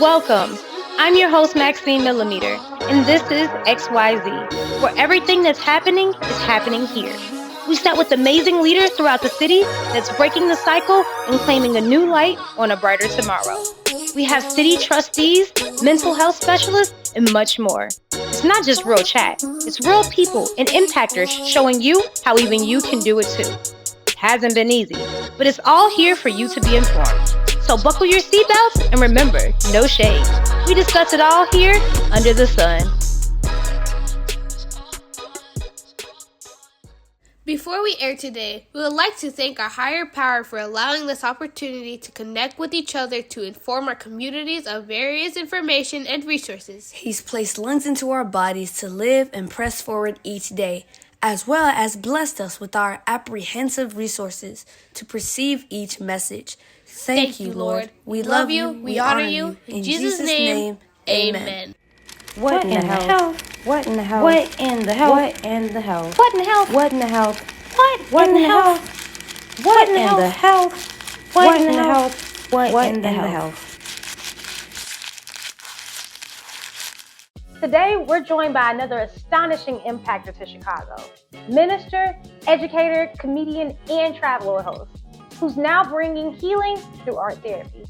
Welcome. I'm your host, Maxine Millimeter, and this is XYZ, where everything that's happening is happening here. We start with amazing leaders throughout the city that's breaking the cycle and claiming a new light on a brighter tomorrow. We have city trustees, mental health specialists, and much more. It's not just real chat, it's real people and impactors showing you how even you can do it too. It hasn't been easy, but it's all here for you to be informed. So buckle your seatbelts and remember, no shade. We discuss it all here under the sun. Before we air today, we would like to thank our higher power for allowing this opportunity to connect with each other to inform our communities of various information and resources. He's placed lungs into our bodies to live and press forward each day, as well as blessed us with our apprehensive resources to perceive each message. Thank you, Lord. We love you. We honor you. In Jesus' name, amen. What in the hell? What in the hell? What in the hell? What in the hell? What in the hell? What in the hell? What in the hell? What in the hell? What in the hell? What in the hell? Today, we're joined by another astonishing impactor to Chicago. Minister, educator, comedian, and traveler host, who's now bringing healing through art therapy.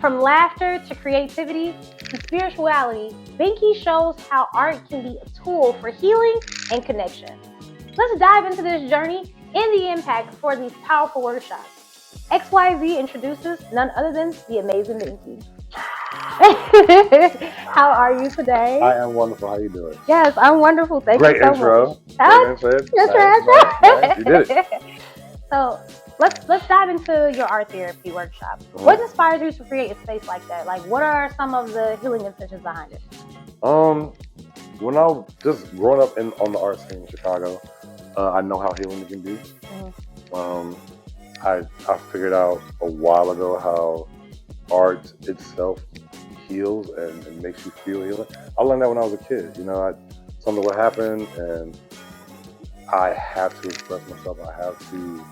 From laughter to creativity to spirituality, Binkey shows how art can be a tool for healing and connection. Let's dive into this journey and the impact for these powerful workshops. XYZ introduces none other than the amazing Binkey. How are you today? I am wonderful. How you doing? Yes, I'm wonderful. Thank Great you so intro. much. Great intro. Nice. You did it. So let's dive into your art therapy workshop. Mm-hmm. What inspires you to create a space like that? Like, what are some of the healing intentions behind it? When I was just growing up on the art scene in Chicago, I know how healing it can be. Mm-hmm. I figured out a while ago how art itself heals and makes you feel healing. I learned that when I was a kid. Something would happen and I have to express myself. I have to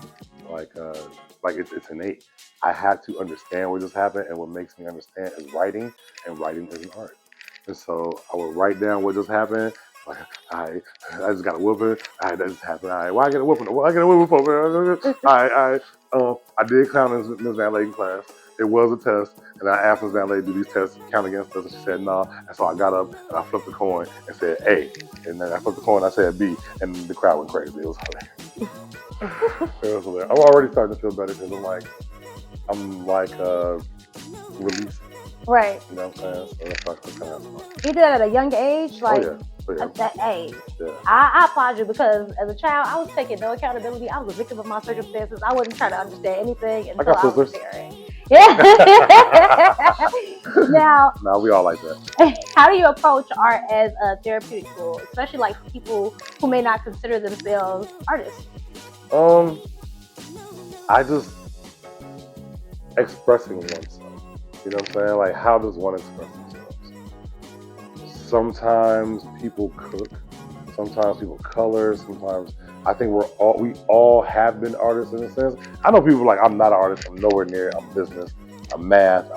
it's innate. I have to understand what just happened, and what makes me understand is writing, and writing is an art. And so I would write down what just happened. Like, I just got a whooping. That just happened. Why I get a whooping? Why I get a whooping for? I did clown in Ms. Van Layden class. It was a test, and I asked Ms. Van Layden, do these tests count against us? And she said, no. And so I got up, and I flipped the coin and said A. And then I flipped the coin, and I said B. And the crowd went crazy. It was hilarious. It was hilarious. I'm already starting to feel better because I'm releasing. Right. You know what I'm saying? So that's kind of fun. You did that at a young age? Like, Oh, yeah. at that age. Yeah. I applaud you because as a child, I was taking no accountability. I was a victim of my circumstances. I wasn't trying to understand anything until I was parent. Yeah. Now, we all like that. how do you approach art as a therapeutic tool, especially like people who may not consider themselves artists? I just expressing oneself. You know what I'm saying? Like, how does one express themselves? Sometimes people cook. Sometimes people color. Sometimes I think we all have been artists in a sense. I know people like, I'm not an artist. I'm nowhere near. I'm business. I'm math.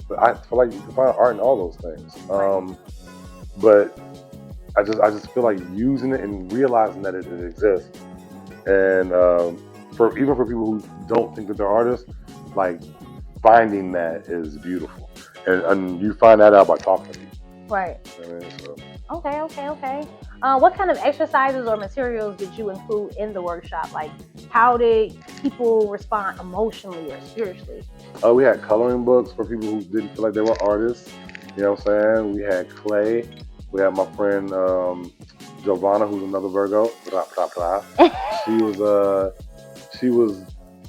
But I feel like you can find art in all those things. But I just feel like using it and realizing that it exists. And even for people who don't think that they're artists, like, finding that is beautiful. And you find that out by talking to people. Right. You know what I mean? So. Okay. What kind of exercises or materials did you include in the workshop? Like, how did people respond emotionally or spiritually? We had coloring books for people who didn't feel like they were artists. You know what I'm saying? We had clay. We had my friend Giovanna, who's another Virgo. She was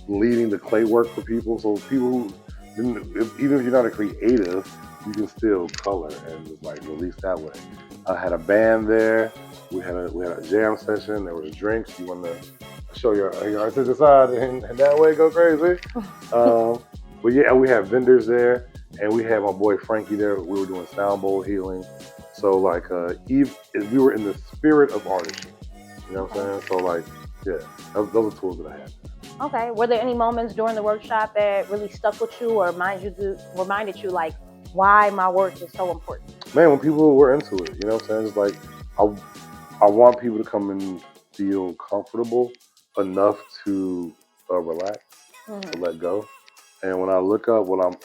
leading the clay work for people. So people who even if you're not a creative, you can still color and just like release that way. I had a band there. We had a jam session. There was drinks. You want to show your artistic side and that way go crazy. But yeah, we had vendors there, and we had my boy Frankie there. We were doing sound bowl healing. So like we were in the spirit of artistry. You know what I'm saying? So like Yeah, those are tools that I had. Okay. Were there any moments during the workshop that really stuck with you or reminded you like why my work is so important? Man, when people were into it, you know what I'm saying? It's like I want people to come and feel comfortable enough to relax, to let go. And when I look up when I'm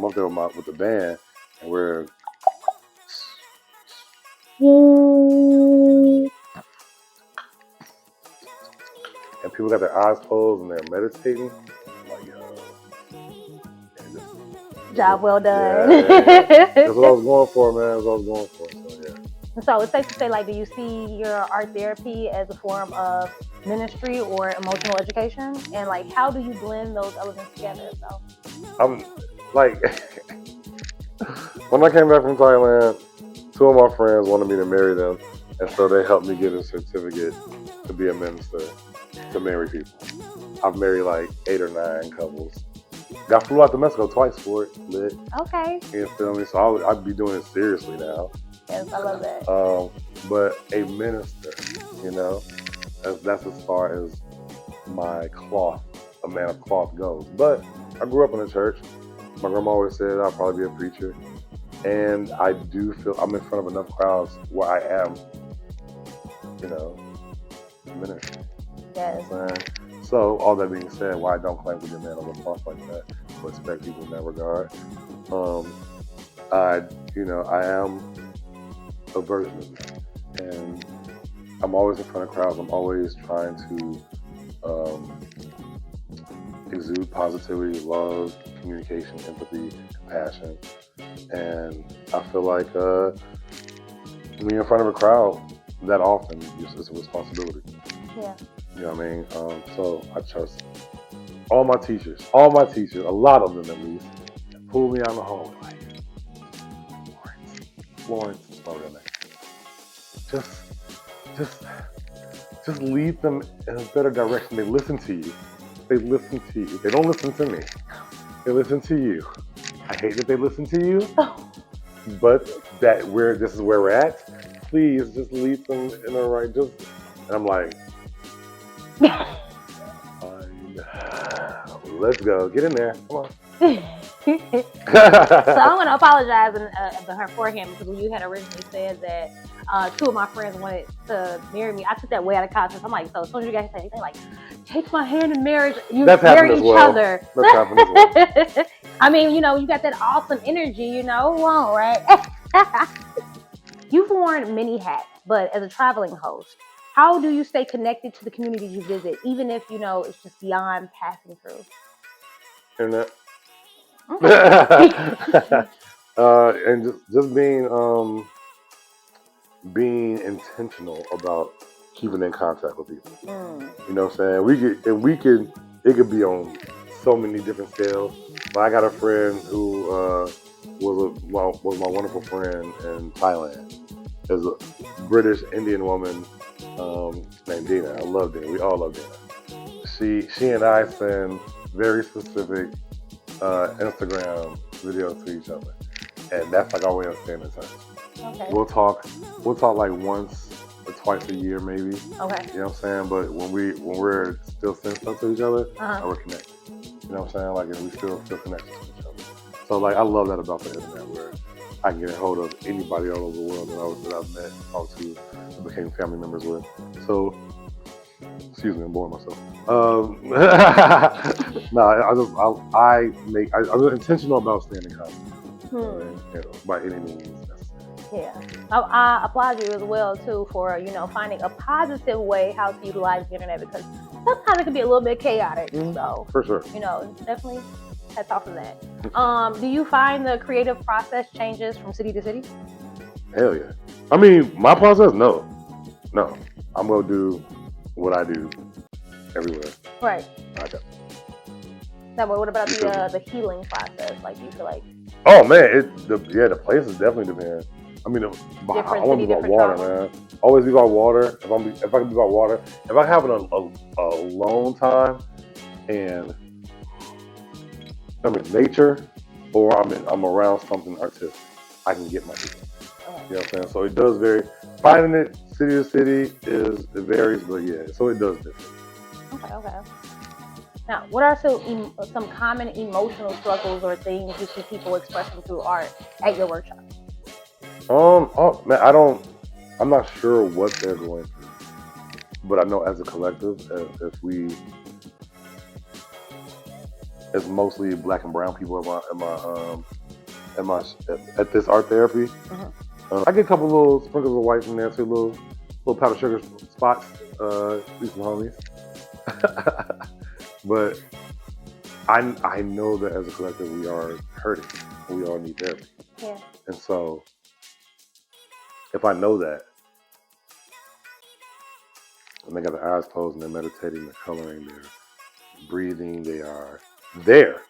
up there with the band and we're and people got their eyes closed and they're meditating, I'm like, yo, Job well done. yeah. That's what I was going for, man. That's what I was going for. So yeah. So it's safe to say, like, do you see your art therapy as a form of ministry or emotional education? And like, how do you blend those elements together? So I'm like, when I came back from Thailand, 2 of my friends wanted me to marry them, and so they helped me get a certificate to be a minister to marry people. I've married like 8 or 9 couples. Got flew out to Mexico twice for it. Lit. okay, You feel me? So I'd be doing it seriously now. yes, I love that. But a minister, you know, that's as far as my cloth, a man of cloth goes. But I grew up in a church. My grandma always said I'll probably be a preacher. And I do feel I'm in front of enough crowds where I am, you know, ministry. Yes. You know what I'm saying? So, all that being said, why I don't claim to be a man of a cloth like that, respect people in that regard. I am a version of that. And I'm always in front of crowds. I'm always trying to exude positivity, love, communication, empathy, compassion. And I feel like when you're in front of a crowd that often, it's a responsibility. Yeah. You know what I mean? So I trust all my teachers, a lot of them at least, pull me out in the hallway like, Florence, it's my real name. Just lead them in a better direction. They listen to you. They don't listen to me. They listen to you. I hate that they listen to you, but this is where we're at. Please just lead them in the right. And I'm like, fine. Let's go. Get in there. Come on. So I'm going to apologize for him because when you had originally said that 2 of my friends wanted to marry me, I took that way out of context. I'm like, so as soon as you guys say, like, take my hand in marriage, you marry each other. That's happened as well. I mean, you got that awesome energy, wow, right? You've worn many hats, but as a traveling host, how do you stay connected to the communities you visit, even if, it's just beyond passing through? Internet. And just being intentional about keeping in contact with people. You know what I'm saying? It could be on so many different scales. But I got a friend who was my wonderful friend in Thailand. There's a British Indian woman named Dina. I love Dina. We all love Dina. She and I send very specific Instagram videos to each other, and that's like our way of staying in touch. Okay. We'll talk like once or twice a year, maybe. Okay. You know what I'm saying? But when we're still sending stuff to each other, we're connected. You know what I'm saying? Like, and we still connected to each other. So like, I love that about the internet, where I can get a hold of anybody all over the world that I've met, talked to, and became family members with. So. Excuse me, I'm boring myself. I'm intentional about staying in contact, by any means necessary. Yeah, I applaud you as well too for finding a positive way how to utilize the internet, because sometimes it can be a little bit chaotic. So for sure, definitely hats off of that. Do you find the creative process changes from city to city? Hell yeah. I mean, my process, no, I'm gonna do what I do everywhere. Right. Okay. Now, what about the healing process? Like, do you feel like? Oh man, the places definitely depend. I mean, I want to be about water, man. Always be about water. If I can be about water, if I have a alone time, and I'm in nature, or I'm around something artistic, I can get my healing. You know what I'm saying? So it does vary. Finding it city to city it varies, but yeah, so it does differ. Okay. Now, what are some common emotional struggles or things you see people expressing through art at your workshop? Oh man, I'm not sure what they're going through, but I know as a collective, if we, it's mostly black and brown people at this art therapy. I get a couple little sprinkles of white in there too, little powdered sugar spots. These some homies, but I know that as a collective we are hurting. We all need therapy, Yeah. and so if I know that, and they got their eyes closed and they're meditating, they're coloring, they're breathing, they are there.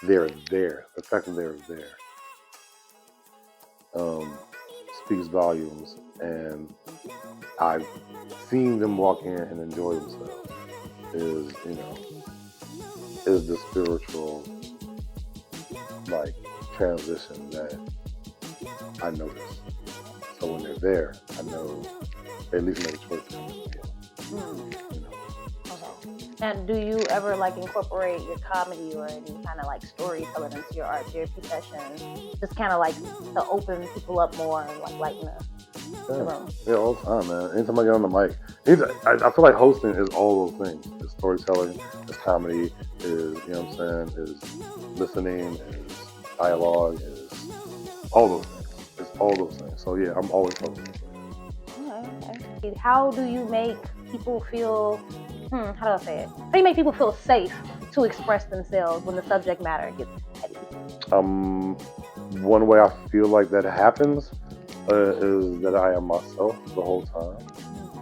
They're there. The fact that they're there speaks volumes. And I've seen them walk in and enjoy themselves. Is the spiritual like transition that I notice. So when they're there, I know they at least make a choice to come in. Okay. And do you ever like incorporate your comedy or any kind of like storytelling into your art therapy sessions? Just kind of like to open people up more and like lighten the room. Yeah, all the time, man. Anytime I get on the mic, I feel like hosting is all those things. It's storytelling, it's comedy, is is listening, is dialogue, is all those things. It's all those things. So yeah, I'm always hosting. Okay. How do you make people feel? How do I say it? How do you make people feel safe to express themselves when the subject matter gets heavy? One way I feel like that happens is that I am myself the whole time.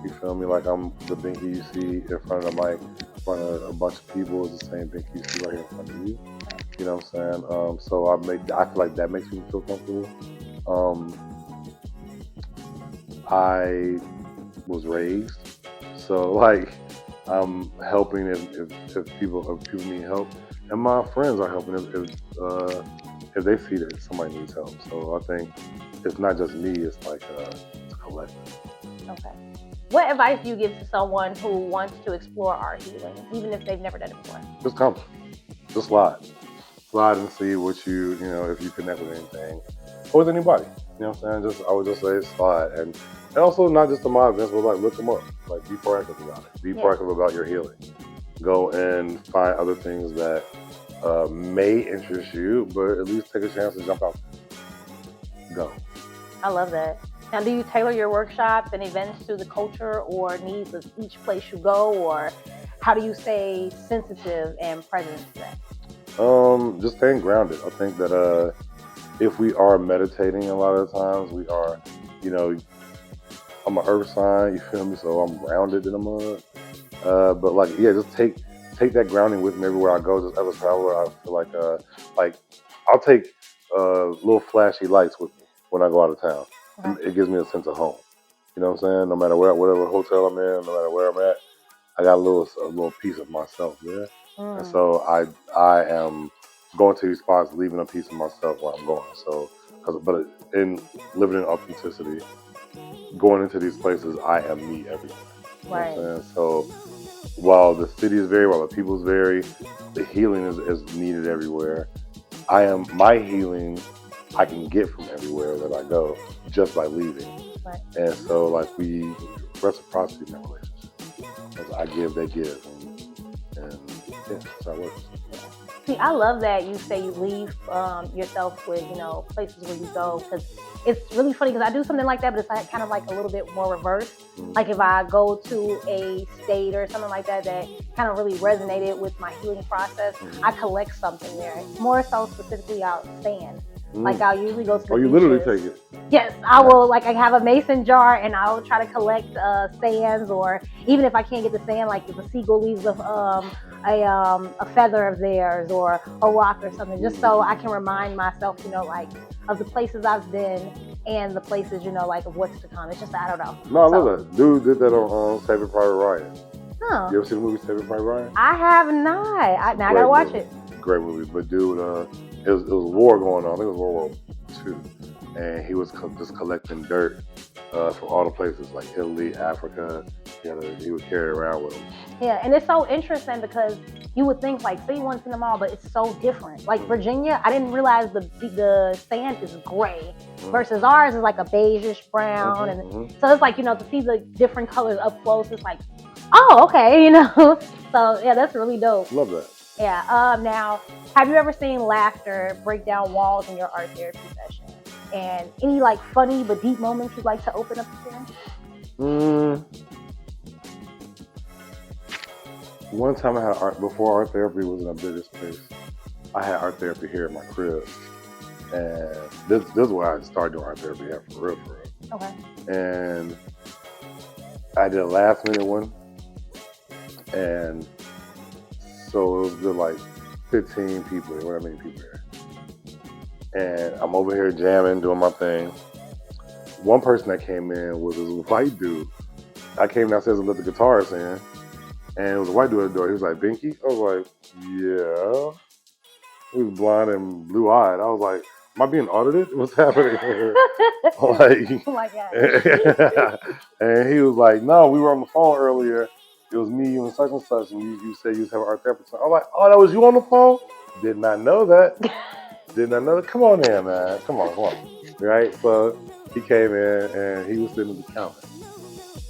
You feel me? Like I'm the Binkey you see in front of the mic, in front of a bunch of people is the same Binkey you see right here in front of you. You know what I'm saying? So I feel like that makes me feel comfortable. I was raised, so like I'm helping if people need help, and my friends are helping if they see that somebody needs help. So I think it's not just me; it's like it's a collective. Okay. What advice do you give to someone who wants to explore art healing, even if they've never done it before? Just come, just slide and see what if you connect with anything or with anybody. You know what I'm saying? I would just say slide, and also not just to my events, but like look them up. Like be proactive about it. Be proactive about your healing. Go and find other things that may interest you, but at least take a chance to jump out. Go. I love that. Now, do you tailor your workshops and events to the culture or needs of each place you go, or how do you stay sensitive and present to that? Just staying grounded. I think that if we are meditating a lot of the times, we are, I'm an earth sign, you feel me? So I'm grounded in the mud. But just take that grounding with me everywhere I go. Just as a traveler, I feel like I'll take little flashy lights with me when I go out of town. It gives me a sense of home. You know what I'm saying? No matter whatever hotel I'm in, no matter where I'm at, I got a little piece of myself there. And so I am going to these spots, leaving a piece of myself where I'm going. So, but in living in authenticity, going into these places, I am me everywhere. Right. You know what I'm saying? So while the city is varied, while the people's vary, the healing is needed everywhere. My healing I can get from everywhere that I go just by leaving. Right. And so we reciprocity in that relationship. As I give, they give. And yeah, that's how it works. See, I love that you say you leave yourself with, places where you go, because it's really funny because I do something like that, but it's like, kind of like a little bit more reverse. Like if I go to a state or something like that kind of really resonated with my healing process, I collect something there. More so specifically out sand. Like I'll usually go to the you beaches. literally take it? Yes, I will. Like I have a mason jar and I'll try to collect sands, or even if I can't get the sand, like if a seagull leaves a feather of theirs or a rock or something, just so I can remind myself, of the places I've been and the places, of what's to come. It's just, I don't know. No, I love that. Dude did that on Saving Private Ryan. Huh. You ever seen the movie Saving Private Ryan? I have not. I gotta watch it. Great movie. But dude, it was a war going on. I think it was World War II. And he was just collecting dirt from all the places like Italy, Africa, he would carry it around with him. Yeah, and it's so interesting because you would think like see one in the mall, but it's so different. Like Virginia, I didn't realize the sand is gray versus ours is like a beigeish brown, and so it's like to see the different colors up close. It's like, oh, okay, So yeah, that's really dope. Love that. Yeah. Now, have you ever seen laughter break down walls in your art therapy session? And any like funny but deep moments you'd like to open up to share? One time I had before art therapy was in a bigger space. I had art therapy here in my crib, and this is where I started doing art therapy here for real. Okay. And I did a last minute one, and so it was good like 15 people, whatever many people here. And I'm over here jamming, doing my thing. One person that came in was this white dude. I came downstairs and let the guitarist in, and it was a white dude at the door. He was like, Binkey? I was like, yeah. He was blind and blue-eyed. I was like, am I being audited? What's happening here? Like, oh my God. And he was like, no, we were on the phone earlier. It was me, you, and such, and you said you was having art therapy. I was like, oh, that was you on the phone? Did not know that. Did not know that. Come on in, man. Come on. Right? So he came in, and he was sitting at the counter.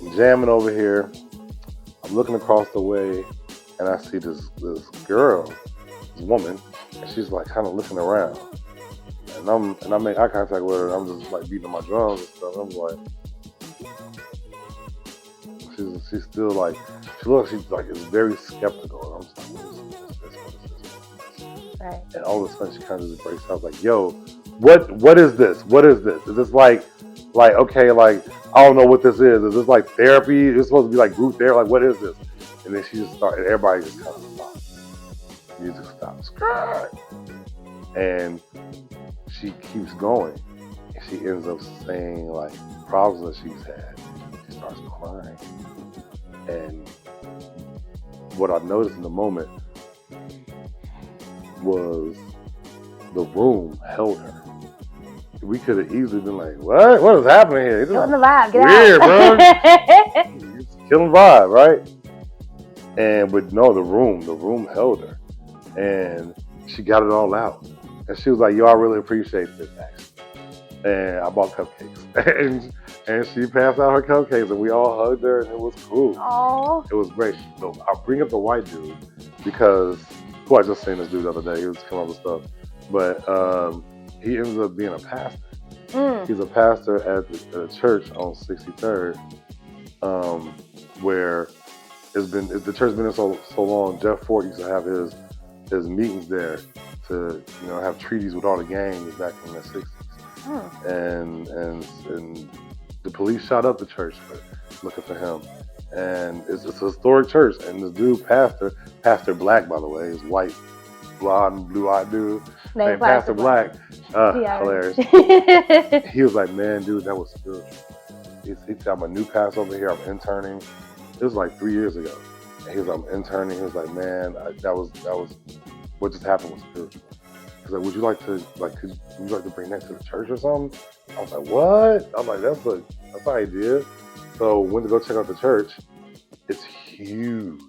I'm jamming over here. I'm looking across the way, and I see this girl, this woman, and she's like kind of looking around. And I make eye contact with her, and I'm just like beating on my drums and stuff. I'm like, she's still like, she's like, is very skeptical. And I'm just like, what is this? Right. And all of a sudden she kind of just breaks out like, yo, what is this? What is this? Is this like, okay, like, I don't know what this is. Is this like therapy? It's supposed to be like group therapy? Like, what is this? And then she just started, everybody just kind of stopped. Music stops. And she keeps going. And she ends up saying like problems that she's had. She starts crying. And what I noticed in the moment was the room held her. We could have easily been like, what is happening here? It's Killing like, the vibe. Get weird, out. bro. It's killing vibe, right? But no, the room held her. And she got it all out. And she was like, yo, I really appreciate this, actually. And I bought cupcakes. and she passed out her cupcakes, and we all hugged her, and it was cool. Oh. It was great. So I'll bring up the white dude because, I just seen this dude the other day. He was coming up with stuff. But he ends up being a pastor. He's a pastor at a church on 63rd, where the church's been in so long. Jeff Fort used to have his meetings there to have treaties with all the gangs back in the 60s. And the police shot up the church looking for him. And it's a historic church. And this dude, Pastor Black, by the way, is white, blonde, blue-eyed dude named Pastor Black. Hilarious. He was like, man, dude, that was spiritual. He said, I'm a new pastor over here. I'm interning. It was like 3 years ago. And he was like, I'm interning. He was like, man, that was what just happened was spiritual. He's like, would you like to bring that to the church or something? I was like, what? I'm like, that's an idea. So went to go check out the church. It's huge,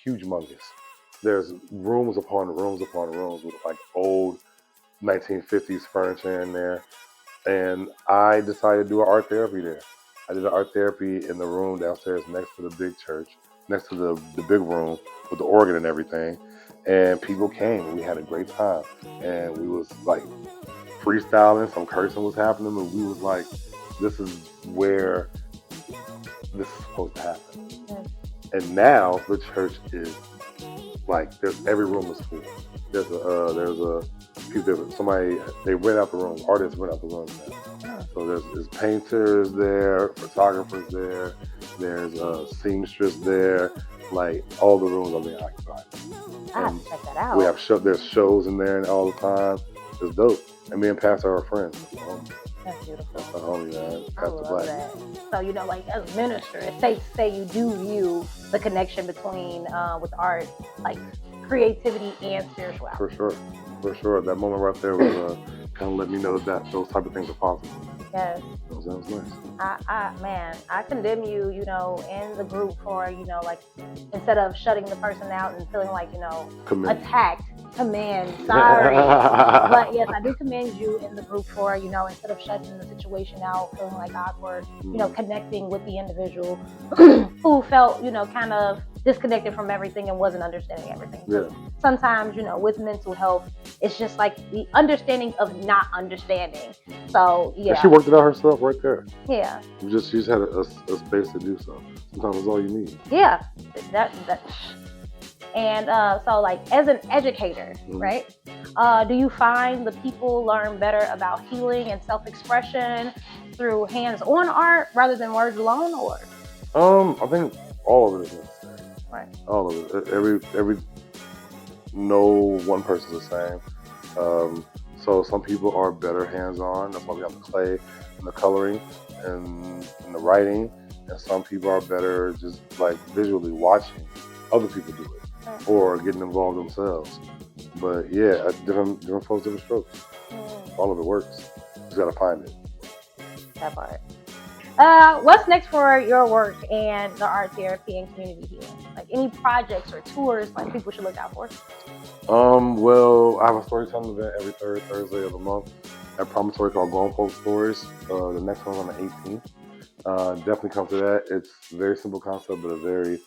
humongous. There's rooms upon rooms upon rooms with like old 1950s furniture in there. And I decided to do an art therapy there. I did an art therapy in the room downstairs next to the big church, next to the big room with the organ and everything. And people came and we had a great time. And we was like freestyling, some cursing was happening, and we was like, this is where this is supposed to happen. And now the church is like, every room is full. There's somebody, they rent out the room, artists rent out the rooms now. So there's painters there, photographers there, there's seamstress there, like all the rooms are being occupied. I have to check that out. There's shows in there all the time. It's dope. And me and Pastor are friends. That's beautiful. That's my homie, man. I Pastor love Black. that. So, like as a minister, it's safe to say you do view the connection between with art, like creativity and spirituality. For sure. That moment right there was kind of let me know that those type of things are possible. Yes. That sounds nice. I condemn you, in the group for, like, instead of shutting the person out and feeling like, attacked, sorry. But yes, I do commend you in the group for, instead of shutting the situation out, feeling like awkward, connecting with the individual who felt, kind of disconnected from everything and wasn't understanding everything. Yeah. Sometimes, with mental health, it's just like the understanding of not understanding. So, yeah. And she worked it out herself right there. Yeah. She just had a space to do so. Sometimes that's all you need. Yeah. And so, like, as an educator, right? Do you find the people learn better about healing and self-expression through hands-on art rather than words alone, or? I think all of it is necessary. Right. All of it. Every no one person's the same. So some people are better hands-on. That's why we have the clay and the coloring and the writing. And some people are better just like visually watching other people do it or getting involved themselves. But yeah, different folks, different strokes. All of it works. You just gotta find it. That part. What's next for your work and the art therapy and community healing? Like any projects or tours like people should look out for? Well, I have a storytelling event every third Thursday of the month at Promontory called Grown Folk Stories. The next one's on the 18th. Definitely come to that. It's a very simple concept, but a very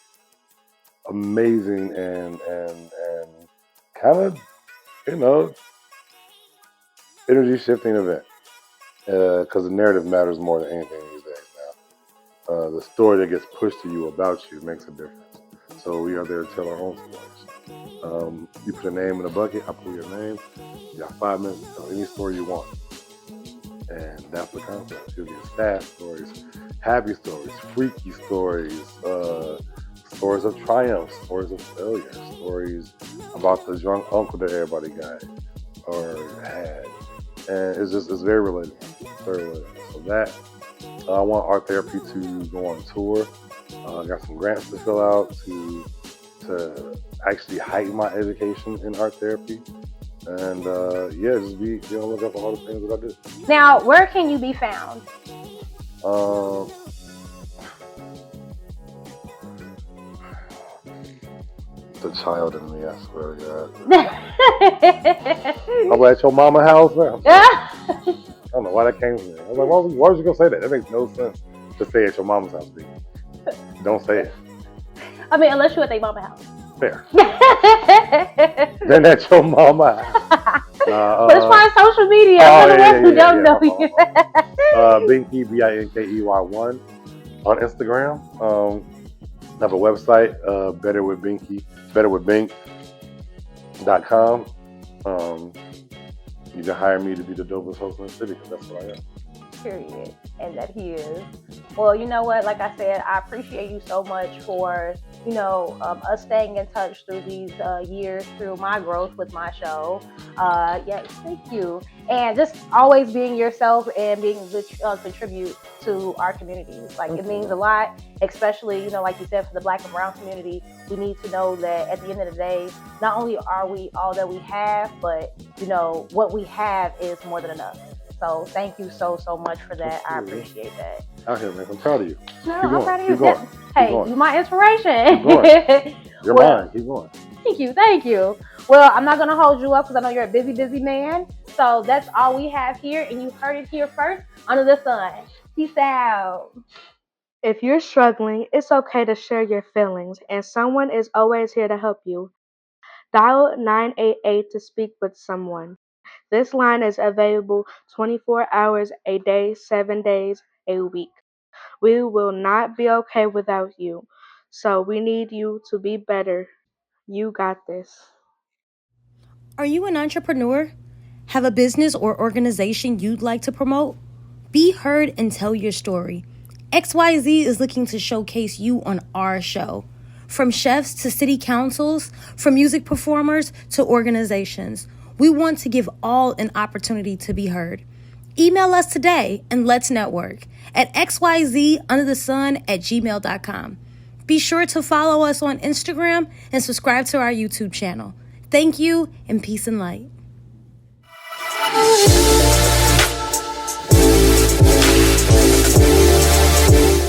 amazing and kind of, energy shifting event. Because the narrative matters more than anything these days now. The story that gets pushed to you about you makes a difference. So we are there to tell our own stories. You put a name in a bucket, I put your name. You got 5 minutes to tell any story you want. And that's the concept. You'll get sad stories, happy stories, freaky stories, stories of triumph, stories of failure, stories about the drunk uncle that everybody got or had. And it's very relatable. Very relatable. So that, I want art therapy to go on tour. I got some grants to fill out to actually heighten my education in art therapy. And just be on the lookout for all the things that I do. Now, where can you be found? The child in me, I swear to God. I'm at your mama's house now. I don't know why that came to me. I was like, why was you gonna say that? That makes no sense to say at your mama's house, B. Don't say it. I mean, unless you're at their mama's house. Fair. Then at your mama's house. But it's fine, social media. For the rest who don't know you. Binkey, Binkey1 on Instagram. I have a website, betterwithbink.com. You can hire me to be the dopest host in the city because that's what I am. Period. And that he is. Well, you know what? Like I said, I appreciate you so much for, us staying in touch through these years, through my growth with my show. Yes, thank you. And just always being yourself and being contribute to our communities. Like, it means a lot, especially, like you said, for the Black and Brown community. We need to know that at the end of the day, not only are we all that we have, but, what we have is more than enough. So thank you so much for that. I appreciate that. Out here, man. I'm proud of you. No, Keep I'm proud of you. Keep going. Hey, you're my inspiration. You're mine. Keep going. Thank you. Well, I'm not going to hold you up because I know you're a busy man. So that's all we have here. And you heard it here first under the sun. Peace out. If you're struggling, it's okay to share your feelings, and someone is always here to help you. Dial 988 to speak with someone. This line is available 24 hours a day, 7 days a week. We will not be okay without you. So we need you to be better. You got this. Are you an entrepreneur? Have a business or organization you'd like to promote? Be heard and tell your story. XYZ is looking to showcase you on our show. From chefs to city councils, from music performers to organizations, we want to give all an opportunity to be heard. Email us today and let's network at xyzunderthesun@gmail.com. Be sure to follow us on Instagram and subscribe to our YouTube channel. Thank you and peace and light.